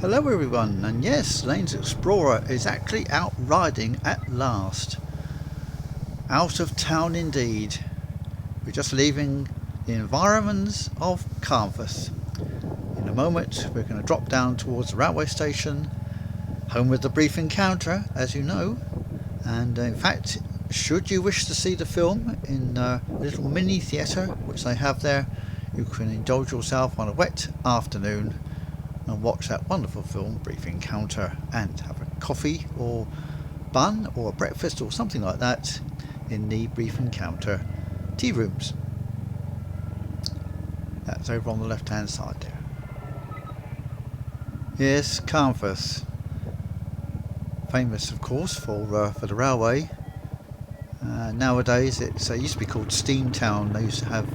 Hello everyone, and yes, Lane's Explorer is actually out riding at last. Out of town indeed. We're just leaving the environs of Canvas. In a moment we're going to drop down towards the railway station, home of the brief encounter, as you know. And in fact, should you wish to see the film in a little mini theatre which they have there, you can indulge yourself on a wet afternoon and watch that wonderful film, Brief Encounter, and have a coffee or bun or a breakfast or something like that in the Brief Encounter tea rooms. That's over on the left hand side there. Yes, Canvas, famous of course for the railway. Nowadays it used to be called Steamtown. They used to have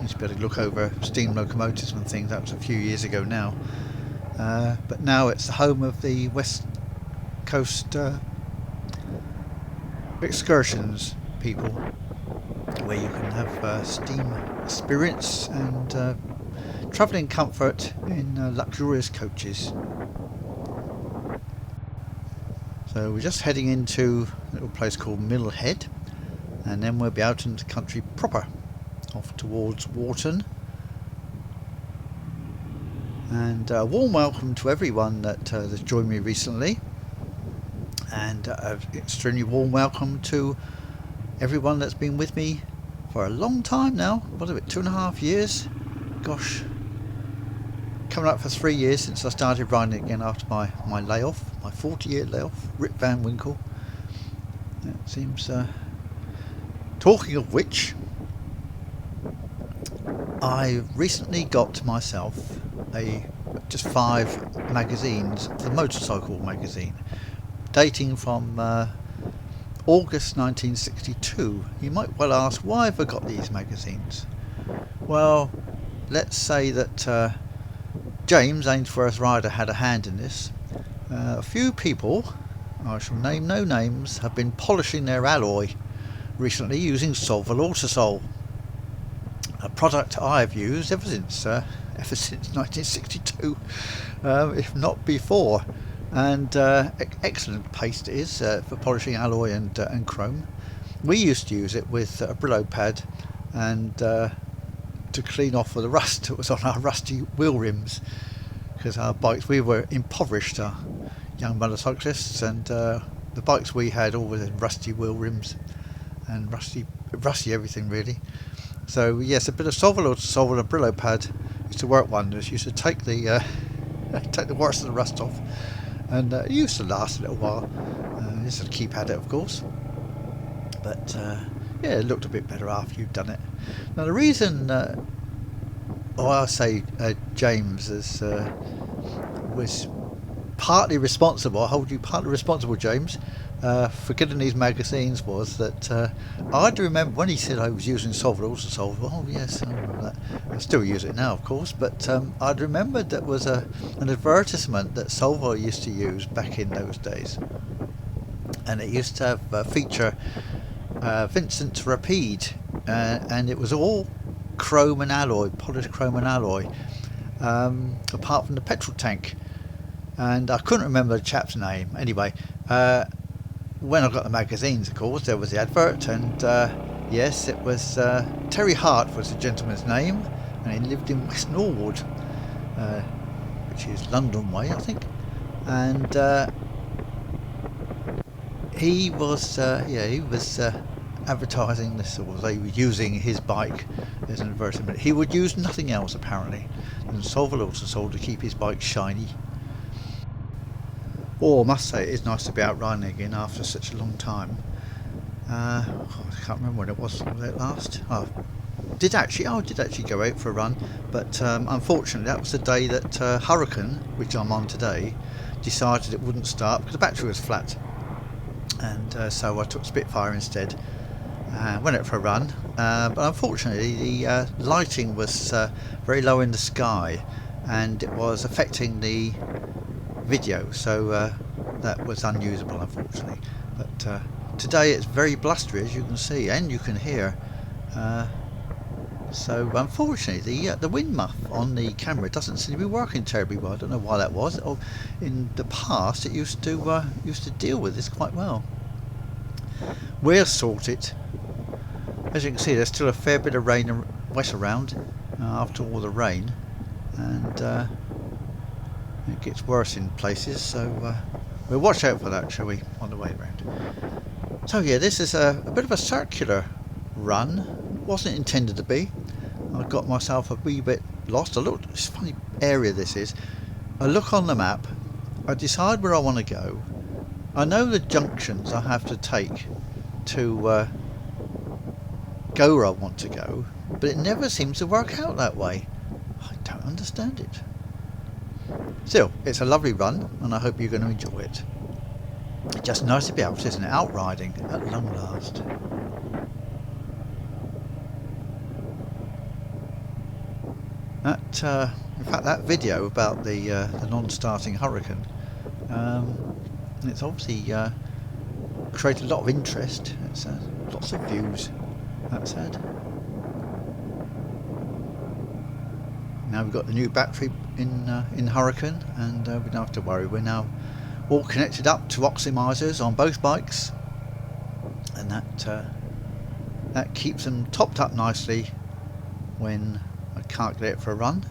used to be able to look over steam locomotives and things. That was a few years ago now. But now it's the home of the West Coast excursions people, where you can have steam experience and travelling comfort in luxurious coaches. So we're just heading into a little place called Mill Head, and then we'll be out into the country proper, off towards Wharton. And a warm welcome to everyone that has joined me recently, and an extremely warm welcome to everyone that's been with me for a long time now. What is it, 2.5 years? Gosh, coming up for 3 years since I started riding again after my layoff, my 40-year layoff. Rip Van Winkle. That seems. Talking of which, I recently got myself just 5 magazines, the motorcycle magazine, dating from August 1962. You might well ask, why have I got these magazines? Well, let's say that James, Ainsworth Rider, had a hand in this. A few people, I shall name no names, have been polishing their alloy recently using Solvol, a product I've used ever since 1962, if not before, and excellent paste it is for polishing alloy and chrome. We used to use it with a Brillo pad and to clean off all the rust that was on our rusty wheel rims, because our bikes, we were impoverished, young motorcyclists, and the bikes we had all with rusty wheel rims and rusty everything really. So yes, a bit of Solvol and Brillo pad used to work wonders. Used to take the worst of the rust off, and it used to last a little while. Just to keep at it, of course. But yeah, it looked a bit better after you'd done it. Now the reason, I say James was partly responsible. I hold you partly responsible, James, for getting these magazines, was that I'd remember when he said I was using Solvol. Oh yes, I remember that. I still use it now, of course, but I'd remembered that was an advertisement that Solvol used to use back in those days, and it used to have feature Vincent Rapide, and it was all chrome and alloy, polished chrome and alloy, apart from the petrol tank. And I couldn't remember the chap's name. Anyway, when I got the magazines, of course, there was the advert, and yes, it was Terry Hart was the gentleman's name, and he lived in West Norwood, which is London way, I think. And he was advertising this, or they were using his bike as an advertisement. He would use nothing else apparently, and Solvol also sold to keep his bike shiny. Or I must say, it is nice to be out riding again after such a long time. I can't remember when it was last. I did actually go out for a run, but unfortunately that was the day that Hurricane, which I'm on today, decided it wouldn't start because the battery was flat, and so I took Spitfire instead. Went out for a run, but unfortunately the lighting was very low in the sky, and it was affecting the video, so that was unusable, unfortunately. But today it's very blustery, as you can see and you can hear. So unfortunately the wind muff on the camera doesn't seem to be working terribly well. I don't know why that was. In the past it used to deal with this quite well. We'll sort it. As you can see, there's still a fair bit of rain and wet around after all the rain, and it gets worse in places, so we'll watch out for that, shall we, on the way around. So yeah, this is a bit of a circular run. Wasn't intended to be. I got myself a wee bit lost. It's a funny area this is. I look on the map, I decide where I want to go. I know the junctions I have to take to go where I want to go, but it never seems to work out that way. I don't understand it. Still, it's a lovely run, and I hope you're going to enjoy it. It's just nice to be out, isn't it? Out riding at long last. In fact, that video about the non-starting hurricane, it's obviously created a lot of interest. It's lots of views. That said, now we've got the new battery in Hurricane, and we don't have to worry. We're now all connected up to oxymizers on both bikes, and that keeps them topped up nicely when I can't get it for a run.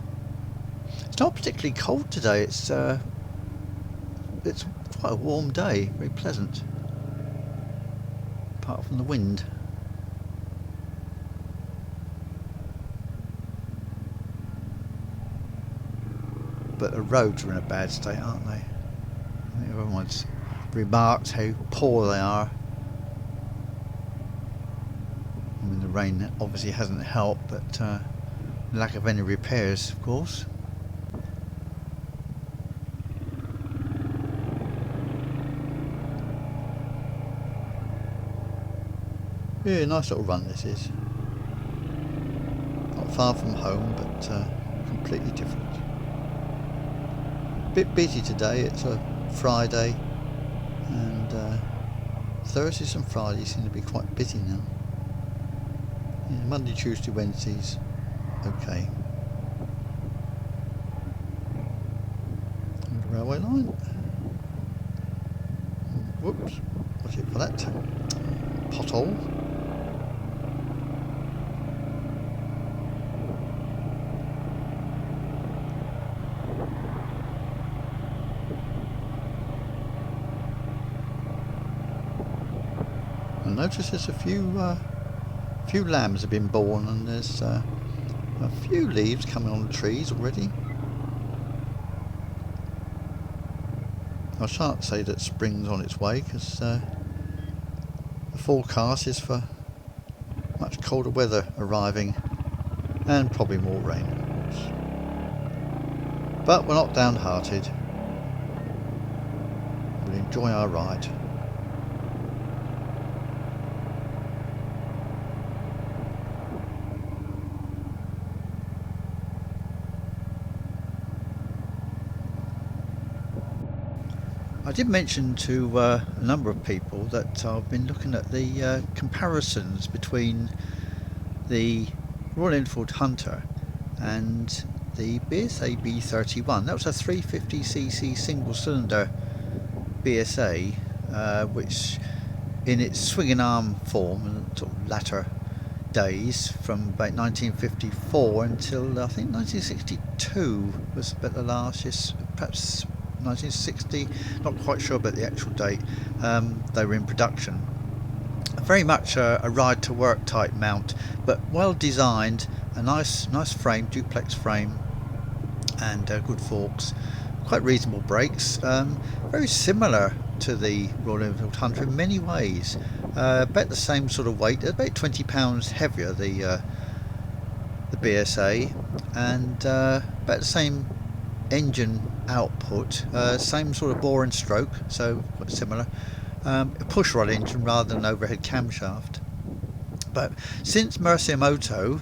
It's not particularly cold today. It's quite a warm day, very pleasant, apart from the wind. But the roads are in a bad state, aren't they? I think everyone's remarked how poor they are. I mean, the rain obviously hasn't helped, but lack of any repairs, of course. Yeah, nice little run this is. Not far from home, but completely different. Bit busy today. It's a Friday, and Thursdays and Fridays seem to be quite busy now. Yeah, Monday, Tuesday, Wednesdays, okay. And the railway line. Whoops, watch it for that pothole. I notice there's a few lambs have been born, and there's a few leaves coming on the trees already. I shan't say that spring's on its way, because the forecast is for much colder weather arriving, and probably more rain, of course. But we're not downhearted. We'll enjoy our ride. I did mention to a number of people that I've been looking at the comparisons between the Royal Enfield Hunter and the BSA B31. That was a 350cc single cylinder BSA, which in its swinging arm form and sort of latter days, from about 1954 until I think 1962 was about the last, yes, perhaps 1960, not quite sure about the actual date, they were in production. Very much a ride to work type mount, but well designed, a nice frame, duplex frame, and good forks, quite reasonable brakes, very similar to the Royal Enfield Hunter in many ways, about the same sort of weight, about 20 pounds heavier, the BSA, and about the same engine output, same sort of bore and stroke, so quite similar. A push rod engine rather than an overhead camshaft. But since Merciamoto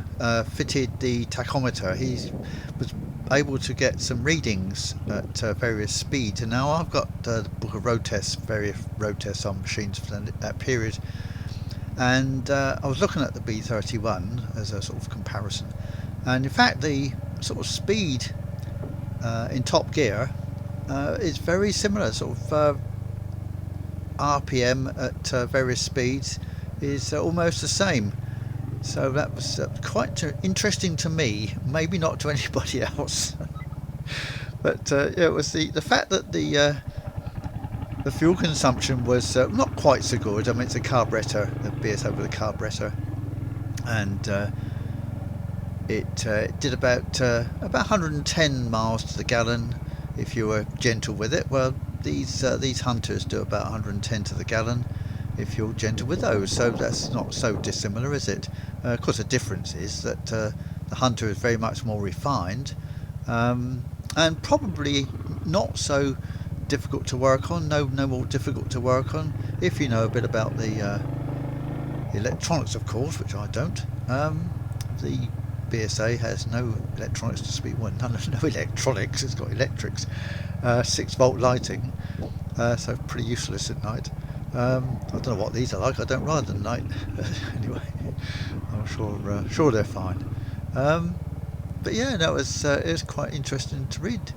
fitted the tachometer, he was able to get some readings at various speeds, and now I've got the book of road tests, various road tests on machines for that period, And I was looking at the B31 as a sort of comparison, and in fact the sort of speed in top gear is very similar. Sort of RPM at various speeds is almost the same. So that was quite interesting to me, maybe not to anybody else. But it was the fact that the fuel consumption was not quite so good. I mean, it's a carburetor, the BSO with a carburetor, and it did about 110 miles to the gallon if you were gentle with it. Well, these Hunters do about 110 to the gallon if you're gentle with those, so that's not so dissimilar, is it? Of course, the difference is that the Hunter is very much more refined, and probably not so difficult to work on. No more difficult to work on if you know a bit about the electronics, of course, which I don't. The BSA has no electronics to speak. Well, no electronics. It's got electrics, 6-volt lighting, so pretty useless at night. I don't know what these are like. I don't ride them at night. Anyway, I'm sure they're fine. But yeah, no, it was quite interesting to read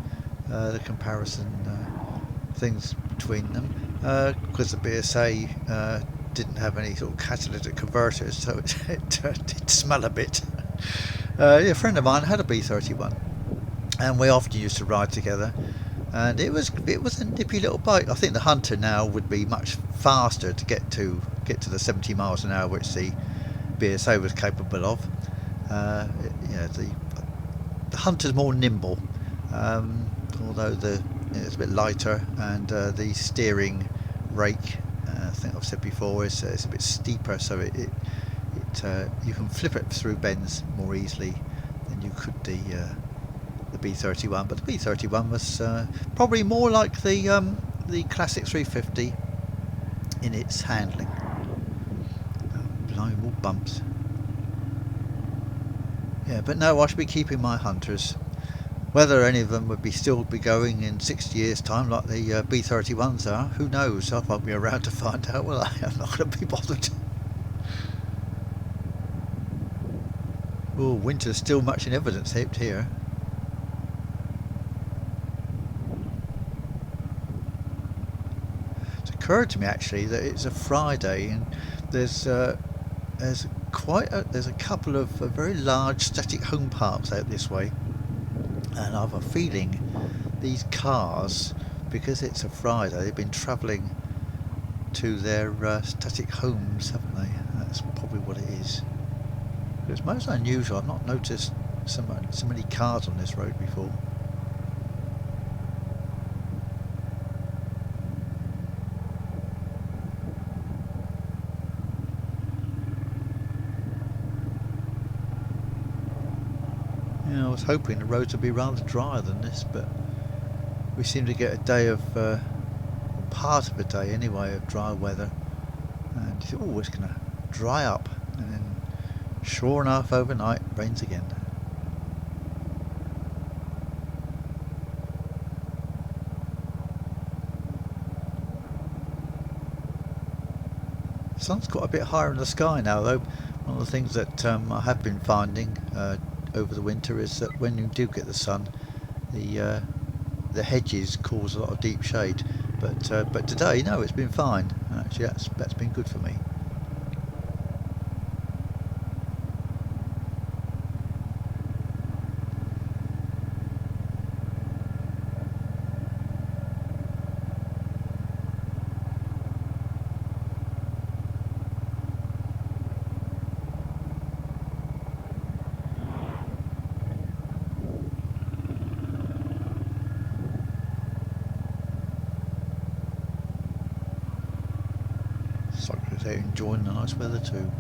the comparison things between them, because the BSA didn't have any sort of catalytic converters, so it did smell a bit. A friend of mine had a B31, and we often used to ride together, and it was a nippy little bike. I think the Hunter now would be much faster to get to the 70 miles an hour which the BSA was capable of. The Hunter's more nimble, although it's a bit lighter, and the steering rake, I think I've said before, is a bit steeper, so you can flip it through bends more easily than you could the B31. But the B31 was probably more like the classic 350 in its handling. Blimey, more bumps. Yeah, but no, I should be keeping my Hunters. Whether any of them would still be going in 60 years' time like the B31s are, who knows? I won't be around to find out. Well, I'm not going to be bothered. Oh, winter's still much in evidence here. It's occurred to me actually that it's a Friday, and there's a couple of very large static home parks out this way, and I have a feeling these cars, because it's a Friday, they've been travelling to their static homes, haven't they? That's probably what it is. It's most unusual. I've not noticed so many cars on this road before. Yeah, I was hoping the roads would be rather drier than this, but we seem to get a day of part of a day anyway of dry weather, and you think, oh, it's going to dry up, and then sure enough, overnight rains again. The sun's got a bit higher in the sky now, though. One of the things that I have been finding over the winter is that when you do get the sun, the hedges cause a lot of deep shade. But today, no, it's been fine. Actually, that's been good for me. They're enjoying the nice weather too.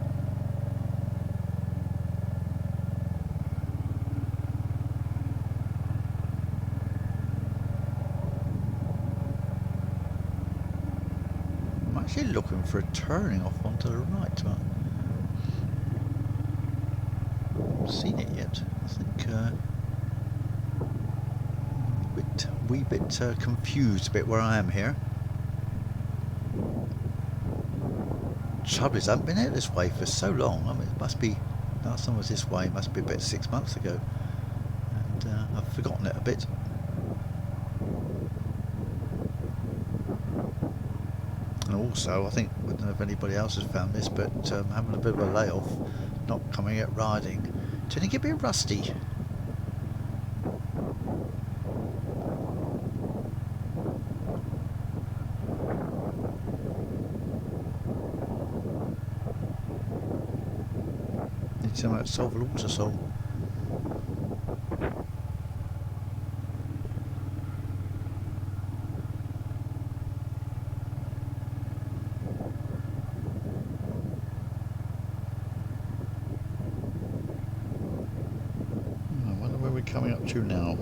I'm actually looking for a turning off onto the right, but I haven't seen it yet. I think wee bit confused a bit where I am here. trouble is I haven't been out this way for so long. I mean, it must be, last time I was this way, it must be about 6 months ago. And I've forgotten it a bit. And also, I think, I don't know if anybody else has found this, but having a bit of a layoff, not coming out riding, tend to get a bit rusty. Need some of that Solvol water salt. Coming up to now.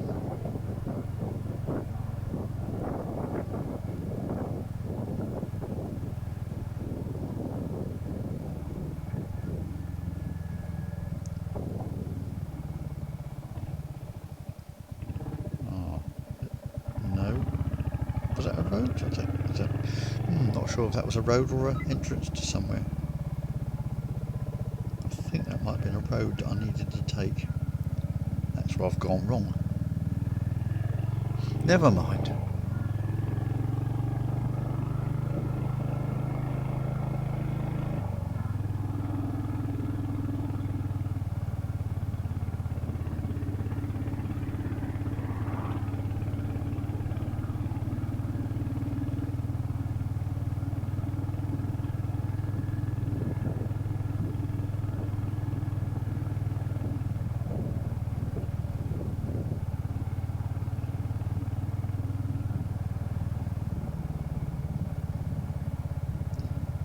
Oh, no. Was that a road? I think. Was that, not sure if that was a road or an entrance to somewhere. I think that might have been a road that I needed to take. That's where I've gone wrong. Never mind.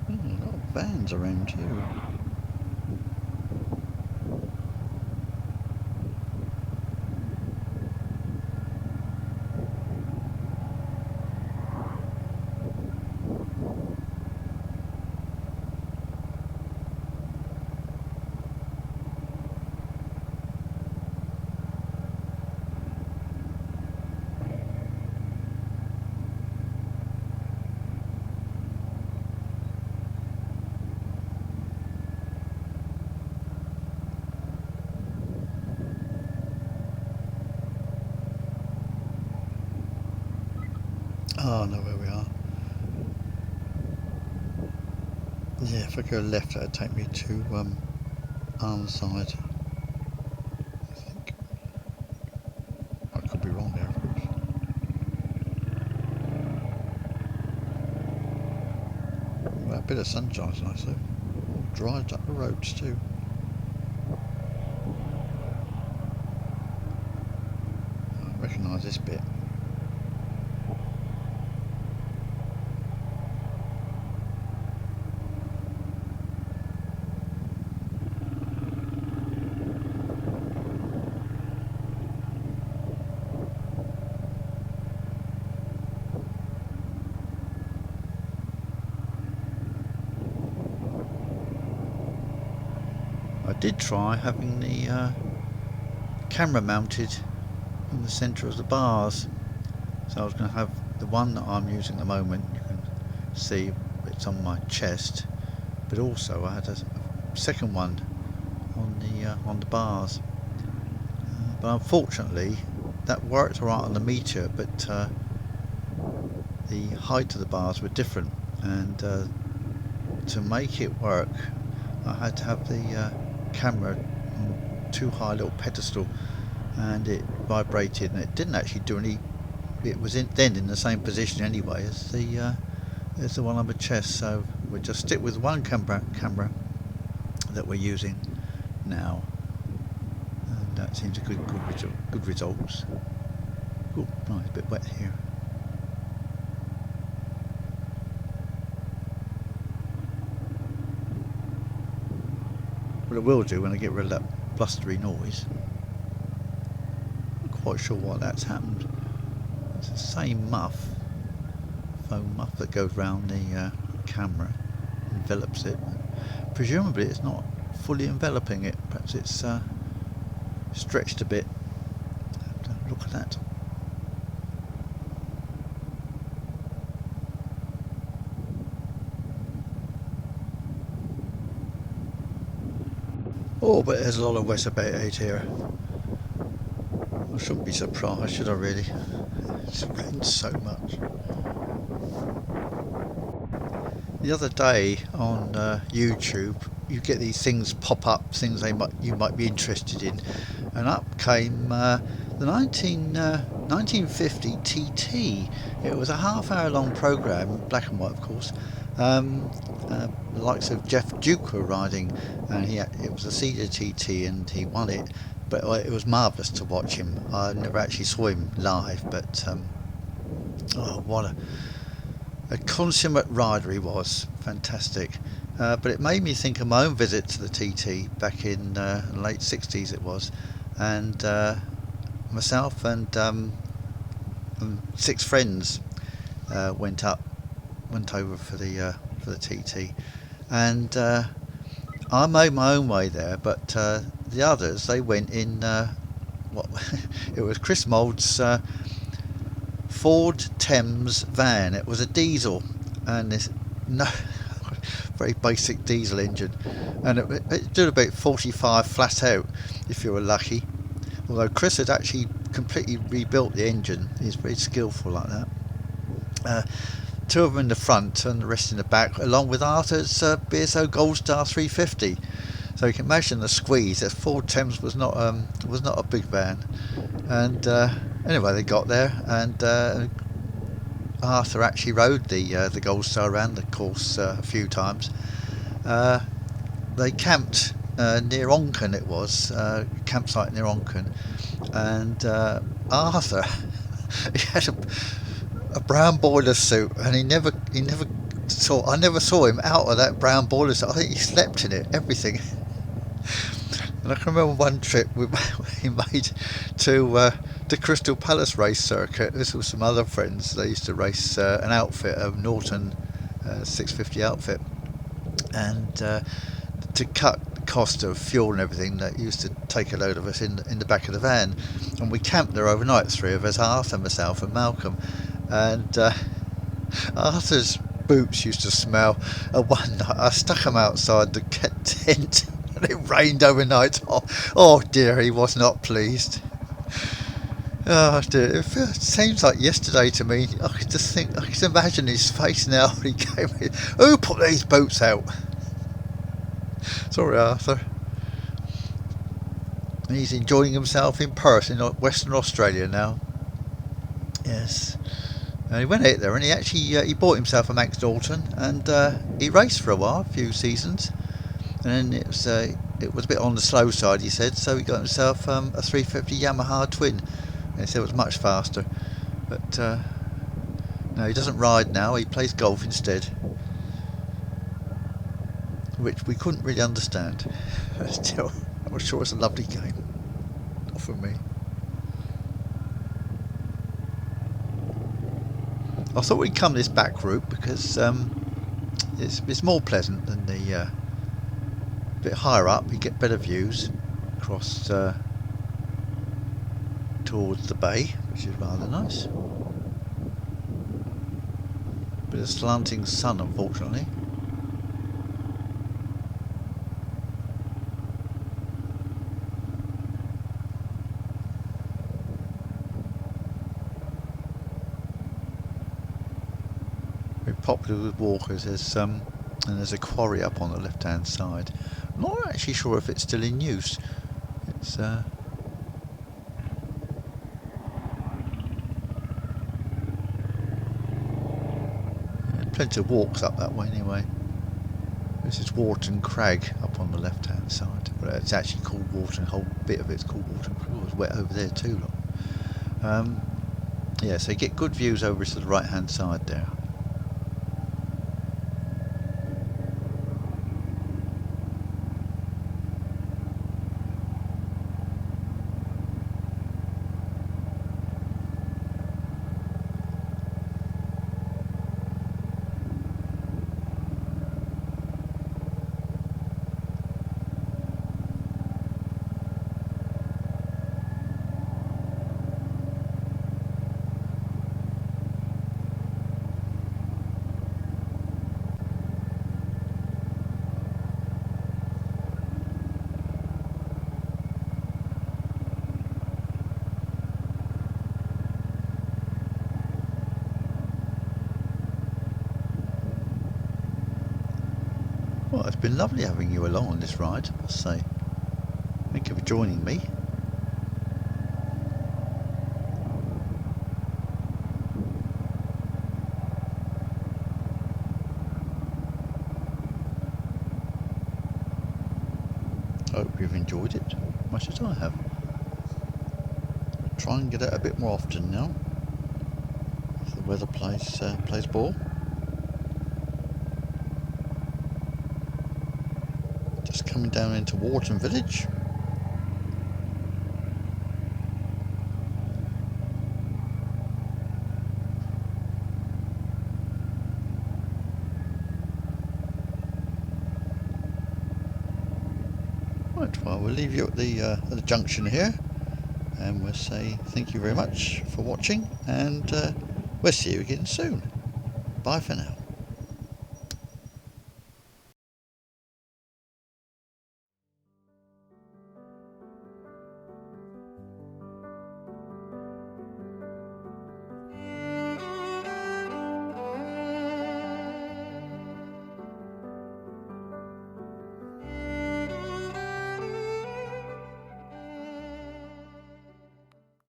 A lot of vans around here. Oh, I know where we are. Yeah, if I go left, that'd take me to Arnside. I think. I could be wrong there, of course. Well, a bit of sunshine's nice though. All dried up the roads too. I recognise this bit. I did try having the camera mounted in the centre of the bars, so I was going to have the one that I'm using at the moment. You can see it's on my chest, but also I had a second one on the bars. But unfortunately, that worked alright on the meter, but the height of the bars were different, and to make it work, I had to have the camera on too high a little pedestal, and it vibrated, and it didn't actually do any. It was then in the same position anyway as the one on my chest. So we'll just stick with one camera that we're using now, and that seems a good results. Oh, nice, a bit wet here. What I will do when I get rid of that blustery noise, I'm not quite sure why that's happened. It's the same foam muff that goes round the camera, envelops it. Presumably it's not fully enveloping it, perhaps it's stretched a bit. Have to look at that. Oh, but there's a lot of West here. I shouldn't be surprised, should I really? It's rained so much. The other day on YouTube, you get these things pop up, things you might be interested in, and up came the 1950 TT. It was a half-hour long program, black and white, of course. The likes of Jeff Duke were riding, and it was a Cedar TT, and he won it. But it was marvellous to watch him. I never actually saw him live, but oh, what a consummate rider he was. Fantastic. But it made me think of my own visit to the TT back in the late 60s it was, and myself and 6 friends went over for the TT, and I made my own way there, but the others, they went in what it was Chris Mould's Ford Thames van. It was a diesel, and this very basic diesel engine, and it did about 45 flat out if you were lucky. Although Chris had actually completely rebuilt the engine, he's very skillful like that. 2 of them in the front and the rest in the back, along with Arthur's BSO Gold Star 350. So you can imagine the squeeze. The Ford Thames was not a big van, and anyway, they got there, and Arthur actually rode the Gold Star around the course a few times. They camped near Onken. It was campsite near Onken, and Arthur he had a brown boiler suit, and I never saw him out of that brown boiler suit. I think he slept in it, everything. And I can remember one trip he made to the Crystal Palace race circuit. This was some other friends. They used to race an outfit, a Norton 650 outfit, and to cut the cost of fuel and everything, they used to take a load of us in the back of the van, and we camped there overnight, 3 of us, Arthur, myself and Malcolm. And Arthur's boots used to smell. One night I stuck them outside the tent and it rained overnight. Oh dear, he was not pleased. Oh dear, it seems like yesterday to me. I can imagine his face now when he came in. Who put these boots out? Sorry, Arthur. And he's enjoying himself in Perth in Western Australia now. Yes. And he went out there, and he bought himself a Max Dalton, and he raced for a few seasons, and then it was a bit on the slow side, he said, so he got himself a 350 Yamaha Twin, and he said it was much faster. But no, he doesn't ride now. He plays golf instead, which we couldn't really understand. Still, I'm sure it's a lovely game. Not for me. I thought we'd come this back route because it's more pleasant than the bit higher up. You get better views across towards the bay, which is rather nice. Bit of slanting sun, unfortunately. Popular with walkers. There's a quarry up on the left hand side. I'm not actually sure if it's still in use. It's plenty of walks up that way anyway. This is Warton Crag up on the left hand side. Well, it's actually called Warton. The whole bit of it's called Warton Crag. It was wet over there too. Yeah, so you get good views over to the right hand side there. Well, it's been lovely having you along on this ride, I must say. Thank you for joining me. Hope you've enjoyed it, much as I have. I'll try and get out a bit more often now, if the weather plays ball. Just coming down into Wharton Village. Right, well, we'll leave you at the junction here, and we'll say thank you very much for watching, and we'll see you again soon. Bye for now.